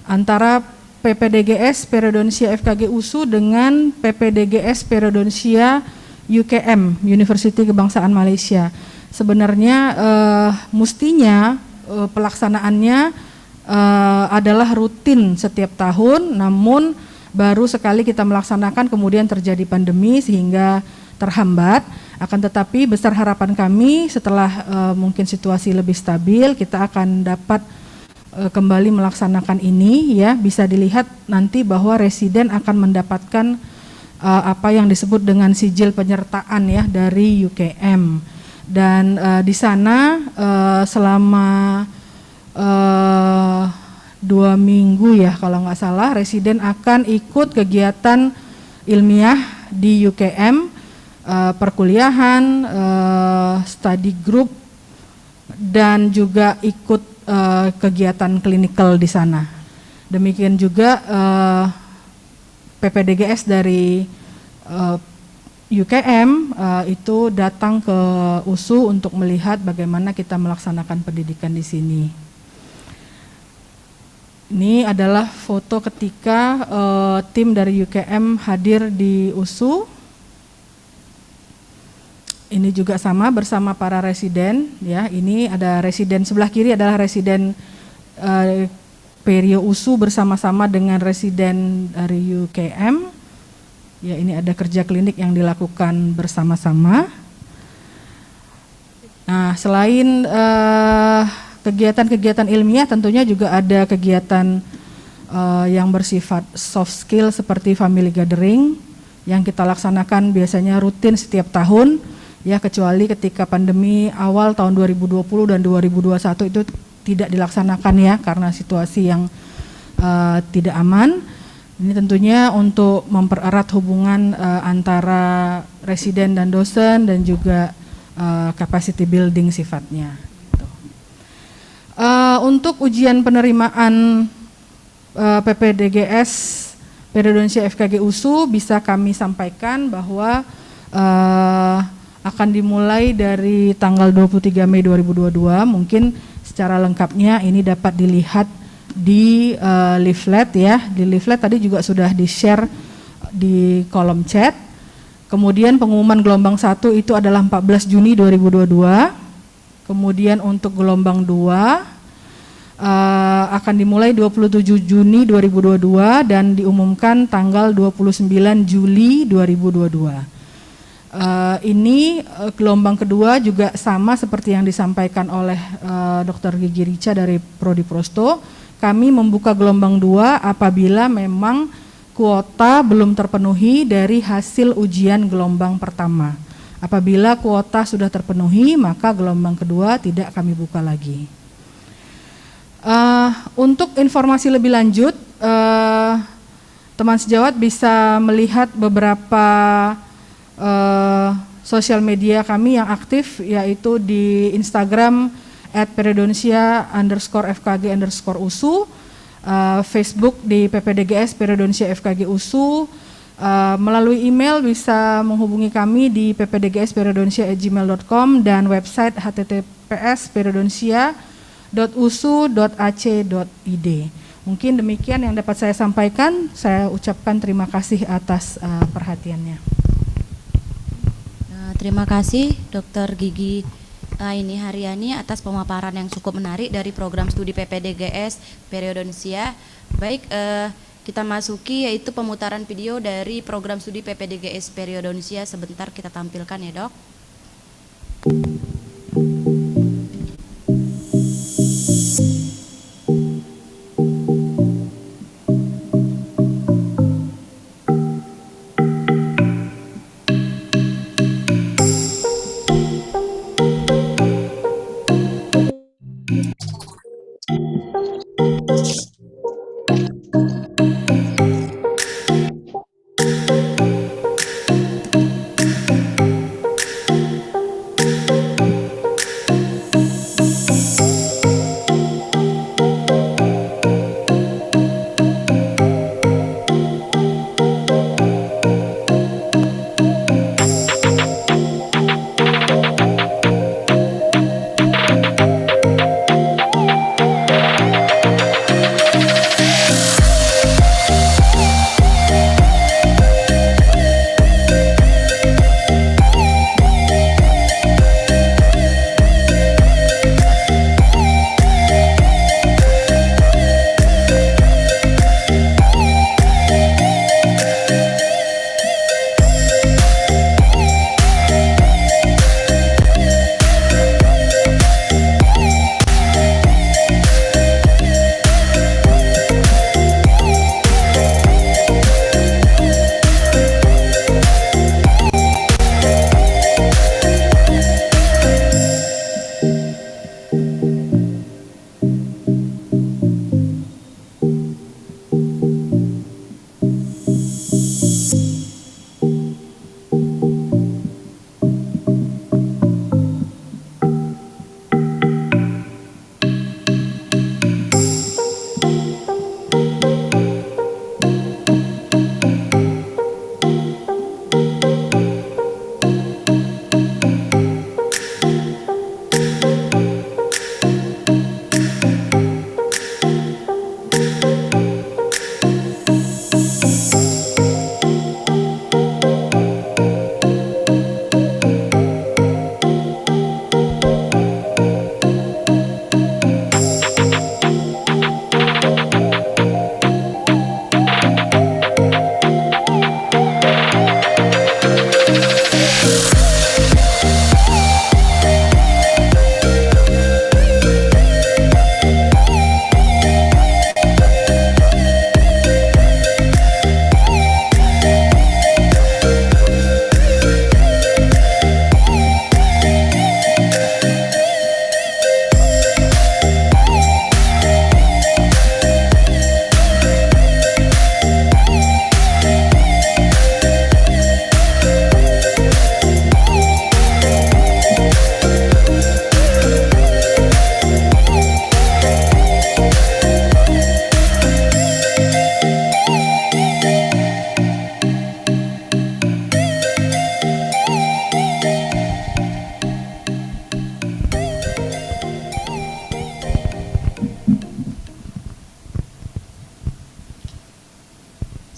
antara PPDGS Periodontia FKG USU dengan PPDGS Periodontia UKM, University Kebangsaan Malaysia. Sebenarnya mestinya pelaksanaannya adalah rutin setiap tahun, namun baru sekali kita melaksanakan kemudian terjadi pandemi sehingga terhambat. Akan tetapi besar harapan kami setelah mungkin situasi lebih stabil, kita akan dapat kembali melaksanakan ini ya, bisa dilihat nanti bahwa residen akan mendapatkan apa yang disebut dengan sijil penyertaan ya dari UKM, dan di sana selama 2 minggu ya kalau nggak salah, residen akan ikut kegiatan ilmiah di UKM, perkuliahan, study group, dan juga ikut kegiatan klinikal di sana. Demikian juga PPDGS dari UKM itu datang ke USU untuk melihat bagaimana kita melaksanakan pendidikan di sini. Ini adalah foto ketika tim dari UKM hadir di USU. Ini juga sama bersama para residen ya. Ini ada residen sebelah kiri adalah residen Perio USU bersama-sama dengan residen dari UKM. Ya, ini ada kerja klinik yang dilakukan bersama-sama. Nah, selain kegiatan-kegiatan ilmiah, tentunya juga ada kegiatan yang bersifat soft skill seperti family gathering yang kita laksanakan biasanya rutin setiap tahun. Ya, kecuali ketika pandemi awal tahun 2020 dan 2021 itu tidak dilaksanakan ya karena situasi yang tidak aman. Ini tentunya untuk mempererat hubungan antara residen dan dosen dan juga capacity building sifatnya. Untuk ujian penerimaan PPDGS Periodonsia FKG USU bisa kami sampaikan bahwa akan dimulai dari tanggal 23 Mei 2022. Mungkin secara lengkapnya ini dapat dilihat di leaflet ya. Di leaflet tadi juga sudah di-share di kolom chat. Kemudian pengumuman gelombang 1 itu adalah 14 Juni 2022. Kemudian untuk gelombang 2 akan dimulai 27 Juni 2022 dan diumumkan tanggal 29 Juli 2022. Ini gelombang kedua juga sama seperti yang disampaikan oleh Dr. Gigi Rica dari Prodi Prosto. Kami membuka gelombang 2 apabila memang kuota belum terpenuhi dari hasil ujian gelombang pertama. Apabila kuota sudah terpenuhi, maka gelombang kedua tidak kami buka lagi. Untuk informasi lebih lanjut, teman sejawat bisa melihat beberapa sosial media kami yang aktif, yaitu di Instagram @periodonsia_fkg_usu, Facebook di PPDGS Periodonsia FKG USU, melalui email bisa menghubungi kami di ppdgsperiodonsia@gmail.com dan website https://periodonsia.usu.ac.id. Mungkin demikian yang dapat saya sampaikan. Saya ucapkan terima kasih atas perhatiannya. Terima kasih Dr. Gigi Aini Haryani atas pemaparan yang cukup menarik dari program studi PPDGS Periodonsia. Baik, kita masuki yaitu pemutaran video dari program studi PPDGS Periodonsia. Sebentar kita tampilkan ya, Dok.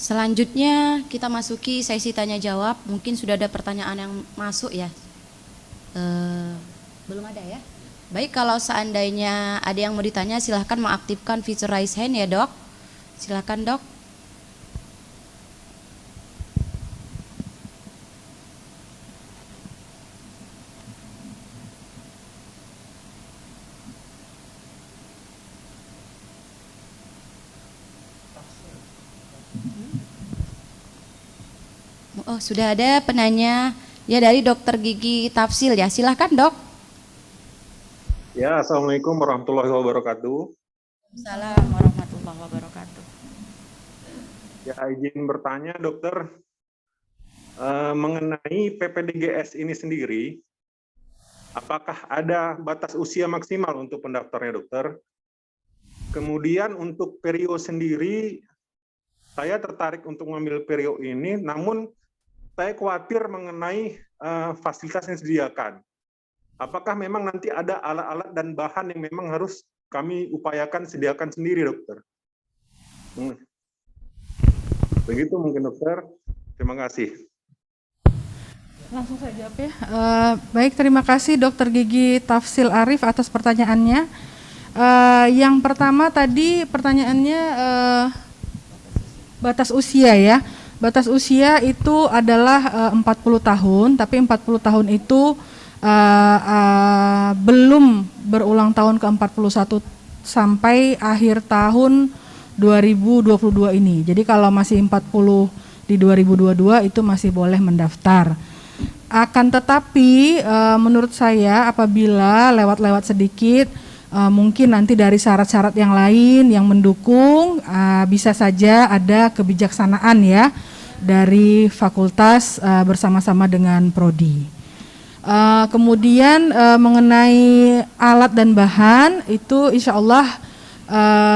Selanjutnya kita masuki sesi tanya jawab. Mungkin sudah ada pertanyaan yang masuk ya. Belum ada ya. Baik, kalau seandainya ada yang mau ditanya, silahkan mengaktifkan fitur raise hand ya dok. Silahkan dok. Oh, sudah ada penanya ya dari Dokter Gigi Tafsil ya. Silahkan dok. Ya, Assalamualaikum warahmatullahi wabarakatuh. Assalamualaikum warahmatullahi wabarakatuh. Ya, izin bertanya dokter, mengenai PPDGS ini sendiri, apakah ada batas usia maksimal untuk pendaftarnya dokter? Kemudian untuk perio sendiri, saya tertarik untuk mengambil perio ini, namun saya khawatir mengenai fasilitas yang disediakan. Apakah memang nanti ada alat-alat dan bahan yang memang harus kami upayakan sediakan sendiri, dokter? Begitu mungkin, dokter. Terima kasih. Langsung saya jawab ya. Baik, terima kasih Dokter Gigi Tafsil Arif atas pertanyaannya. Yang pertama tadi pertanyaannya batas usia ya. Batas usia itu adalah 40 tahun, tapi 40 tahun itu belum berulang tahun ke-41 sampai akhir tahun 2022 ini. Jadi kalau masih 40 di 2022 itu masih boleh mendaftar. Akan tetapi menurut saya apabila lewat-lewat sedikit mungkin nanti dari syarat-syarat yang lain yang mendukung bisa saja ada kebijaksanaan ya dari fakultas bersama-sama dengan prodi. Kemudian mengenai alat dan bahan itu insya Allah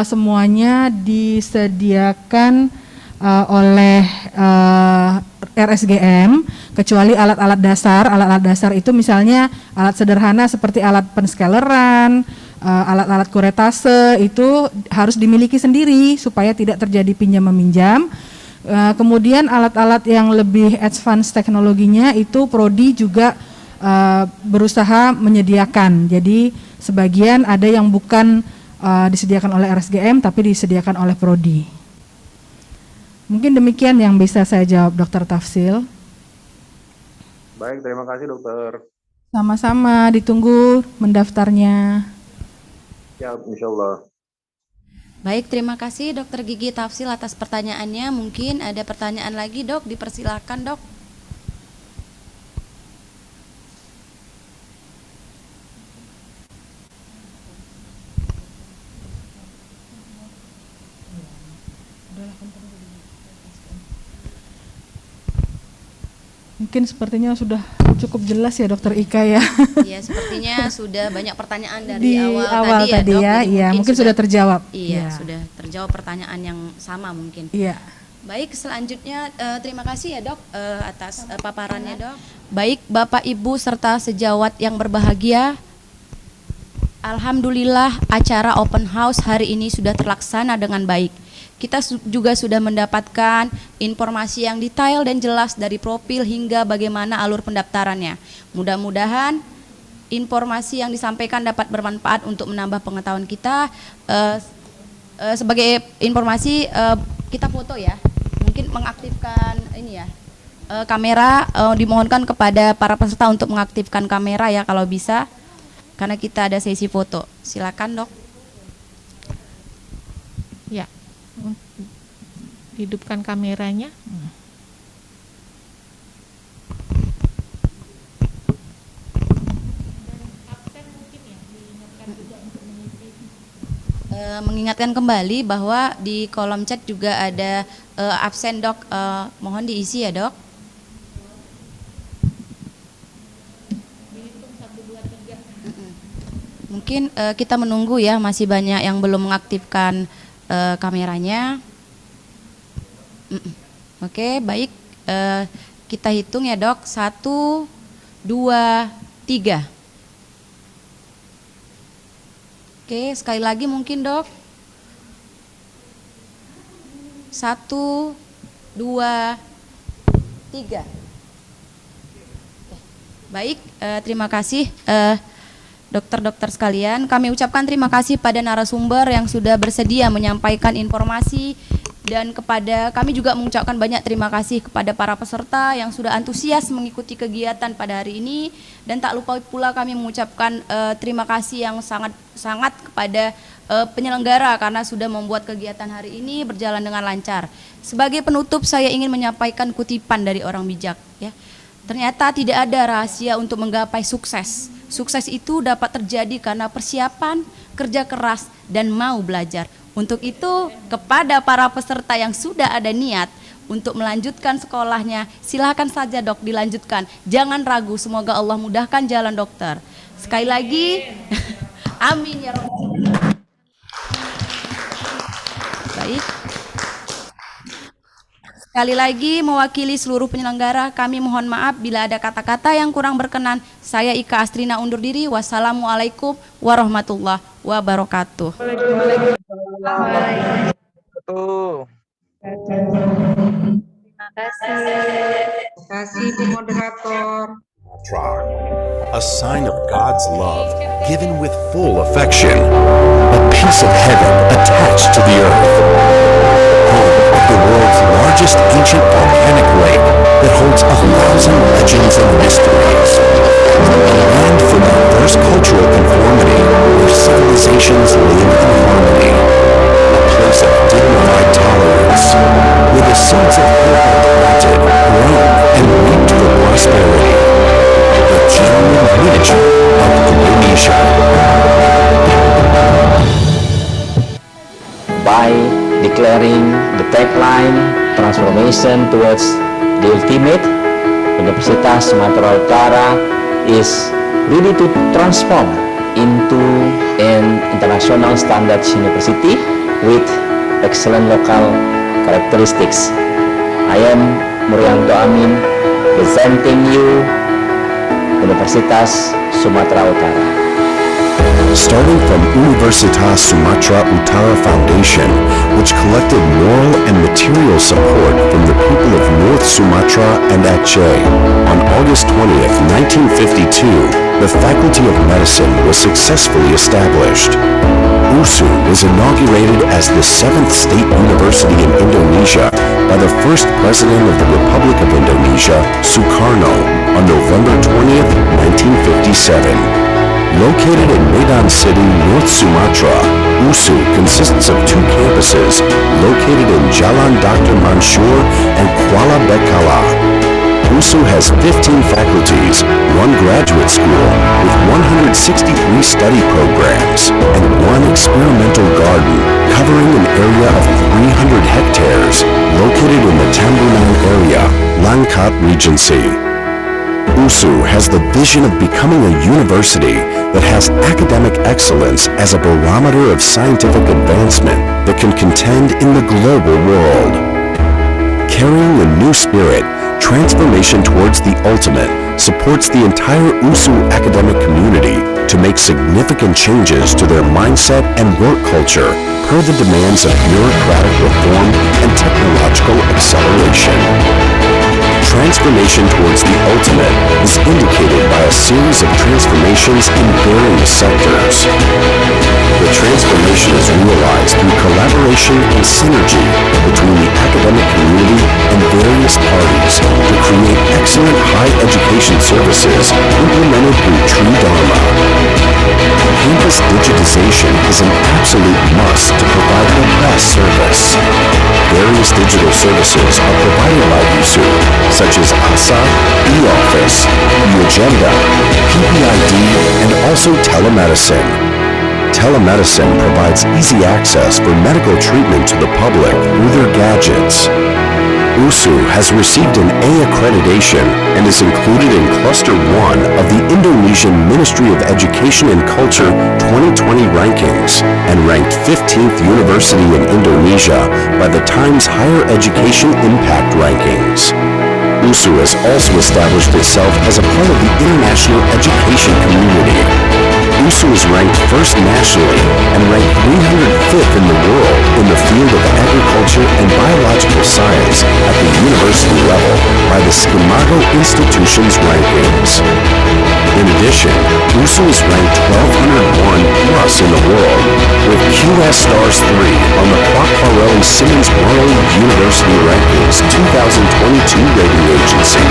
semuanya disediakan oleh RSGM kecuali alat-alat dasar. Alat-alat dasar itu misalnya alat sederhana seperti alat penskaleran, alat-alat kuretase itu harus dimiliki sendiri supaya tidak terjadi pinjam meminjam. Kemudian alat-alat yang lebih advance teknologinya itu prodi juga berusaha menyediakan. Jadi sebagian ada yang bukan disediakan oleh RSGM tapi disediakan oleh prodi. Mungkin demikian yang bisa saya jawab, Dokter Tafsil. Baik, terima kasih dokter. Sama-sama, ditunggu mendaftarnya. Ya, insya Allah. Baik, terima kasih Dokter Gigi Tafsil atas pertanyaannya. Mungkin ada pertanyaan lagi dok, dipersilakan dok. Mungkin sepertinya sudah cukup jelas ya Dokter Ika ya. Iya, sepertinya sudah banyak pertanyaan dari Di awal tadi ya, iya, mungkin sudah terjawab. Iya, Ya. sudah terjawab pertanyaan yang sama mungkin. Iya. Baik, selanjutnya terima kasih ya dok atas paparannya dok. Baik, Bapak Ibu serta sejawat yang berbahagia, alhamdulillah acara open house hari ini sudah terlaksana dengan baik. Kita juga sudah mendapatkan informasi yang detail dan jelas dari profil hingga bagaimana alur pendaftarannya. Mudah-mudahan informasi yang disampaikan dapat bermanfaat untuk menambah pengetahuan kita. Sebagai informasi, kita foto ya. Mungkin mengaktifkan ini ya, kamera, dimohonkan kepada para peserta untuk mengaktifkan kamera ya kalau bisa, karena kita ada sesi foto. Silakan dok. Ya, hidupkan kameranya. Mengingatkan kembali bahwa di kolom chat juga ada absen dok, mohon diisi ya dok. Mungkin kita menunggu ya, masih banyak yang belum mengaktifkan kameranya. Oke, baik, kita hitung ya dok, 1, 2, 3. Oke, sekali lagi mungkin dok. 1, 2, 3. Baik, terima kasih dokter-dokter sekalian. Kami ucapkan terima kasih pada narasumber yang sudah bersedia menyampaikan informasi, dan kepada kami juga mengucapkan banyak terima kasih kepada para peserta yang sudah antusias mengikuti kegiatan pada hari ini, dan tak lupa pula kami mengucapkan terima kasih yang sangat kepada penyelenggara karena sudah membuat kegiatan hari ini berjalan dengan lancar. Sebagai penutup, saya ingin menyampaikan kutipan dari orang bijak, ya. Ternyata tidak ada rahasia untuk menggapai sukses. Sukses itu dapat terjadi karena persiapan, kerja keras, dan mau belajar. Untuk itu, kepada para peserta yang sudah ada niat untuk melanjutkan sekolahnya, silakan saja dok dilanjutkan. Jangan ragu, semoga Allah mudahkan jalan dokter. Sekali lagi, amin ya Rabbal. Baik. Sekali lagi mewakili seluruh penyelenggara, kami mohon maaf bila ada kata-kata yang kurang berkenan. Saya Ika Astrina undur diri. Wassalamualaikum warahmatullahi wabarakatuh. Terima kasih Bu Moderator. A sign of God's love, given with full affection, a piece of heaven attached to the earth. Home of the world's largest ancient volcanic lake that holds 1,000 legends and mysteries. A land for diverse cultural conformity, where civilizations live in harmony. A place of dignified tolerance, where the seeds of hope are planted, grown, and reaped for prosperity. The genuine miniature of Indonesia. By declaring the tagline transformation towards the ultimate, Universitas Sumatera Utara is ready to transform into an international standards university with excellent local characteristics. I am Murianto Amin, presenting you Universitas Sumatera Utara. Starting from Universitas Sumatera Utara Foundation, which collected moral and material support from the people of North Sumatra and Aceh, on August 20th, 1952, the Faculty of Medicine was successfully established. USU was inaugurated as the 7th state university in Indonesia by the first president of the Republic of Indonesia, Sukarno, on November 20th, 1957. Located in Medan City, North Sumatra, USU consists of 2 campuses located in Jalan Dr. Mansur and Kuala Bekala. USU has 15 faculties, 1 graduate school with 163 study programs, and 1 experimental garden covering an area of 300 hectares located in the Tambunan area, Langkat Regency. USU has the vision of becoming a university that has academic excellence as a barometer of scientific advancement that can contend in the global world. Carrying a new spirit, transformation towards the ultimate supports the entire USU academic community to make significant changes to their mindset and work culture per the demands of bureaucratic reform and technological acceleration. Transformation towards the ultimate is indicated by a series of transformations in various sectors. The transformation is realized through collaboration and synergy between the academic community and various parties to create excellent higher education services implemented through Tree Dharma. Campus digitization is an absolute must to provide the best service. Various digital services are provided by USU, such as ASA, e-office, e-agenda, PPID, and also telemedicine. Telemedicine provides easy access for medical treatment to the public through their gadgets. USU has received an A accreditation and is included in Cluster 1 of the Indonesian Ministry of Education and Culture 2020 rankings and ranked 15th university in Indonesia by the Times Higher Education Impact Rankings. USU has also established itself as a part of the international education community. USU is ranked first nationally and ranked 305th in the world in the field of agriculture and biological science at the university level by the Scimago Institution's rankings. In addition, USU is ranked 1201 plus in the world, with QS Stars 3 on the Kwak-Farrelly-Simmons World University Rankings 2022 rating agency.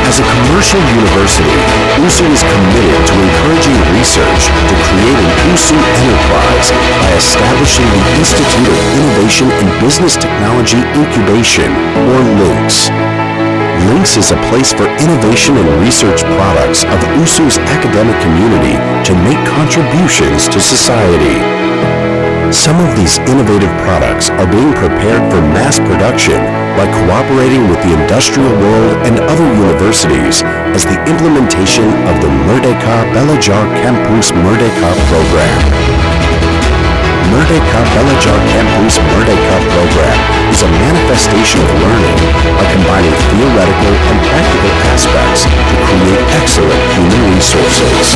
As a commercial university, USU is committed to encouraging research to create an USU enterprise by establishing the Institute of Innovation and Business Technology Incubation, or LINCS. LINCS is a place for innovation and research products of USU's academic community to make contributions to society. Some of these innovative products are being prepared for mass production by cooperating with the industrial world and other universities as the implementation of the Merdeka Belajar Campus Merdeka program. Merdeka Belajar Campus Merdeka program is a manifestation of learning by combining theoretical and practical aspects to create excellent human resources.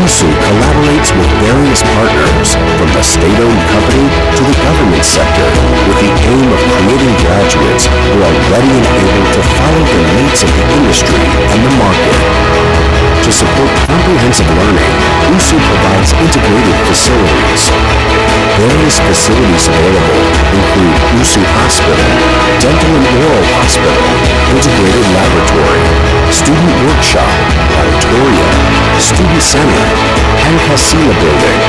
USU collaborates with various partners from the state-owned company to the government sector with the aim of creating graduates who are ready and able to follow the needs of the industry and the market. To support comprehensive learning, USU provides integrated facilities. Various facilities available include USU Hospital, Dental and Oral Hospital, Integrated Laboratory, Student Workshop, Auditorium, Student Center, Pankasila Building,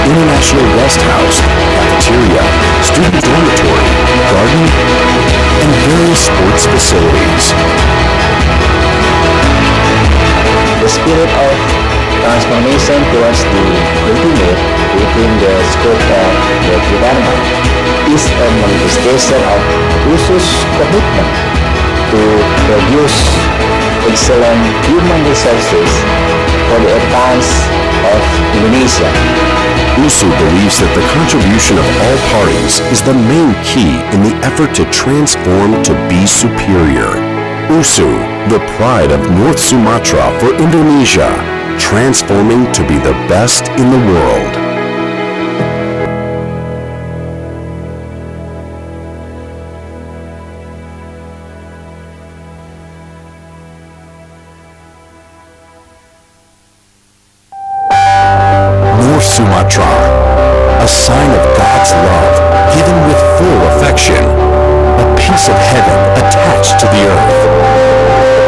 International Guest House, Cafeteria, Student Dormitory, Garden, and various sports facilities. The spirit of transformation towards the ultimate within the scope of the Dharma is a manifestation of USU's commitment to produce excellent human resources for the advance of Indonesia. USU believes that the contribution of all parties is the main key in the effort to transform to be superior. USU, the pride of North Sumatra for Indonesia, transforming to be the best in the world. North Sumatra, a sign of God's love given with full affection, a piece of heaven attached to the earth,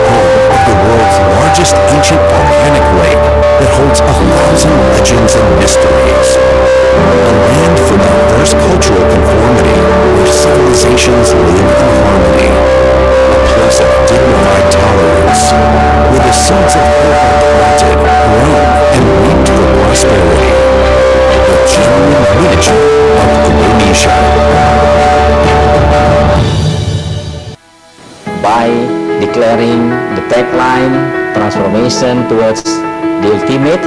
home of the world's largest ancient volcanic lake that holds 1,000 legends and mysteries, a land for diverse cultural conformity where civilizations live in harmony, a place of dignified tolerance, where the seeds of hope are planted, grown, and reaped for prosperity, the genuine miniature of Indonesia. By declaring the tagline transformation towards the ultimate,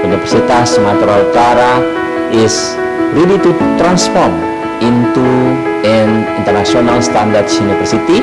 Universitas Sumatera Utara is ready to transform into an international standards university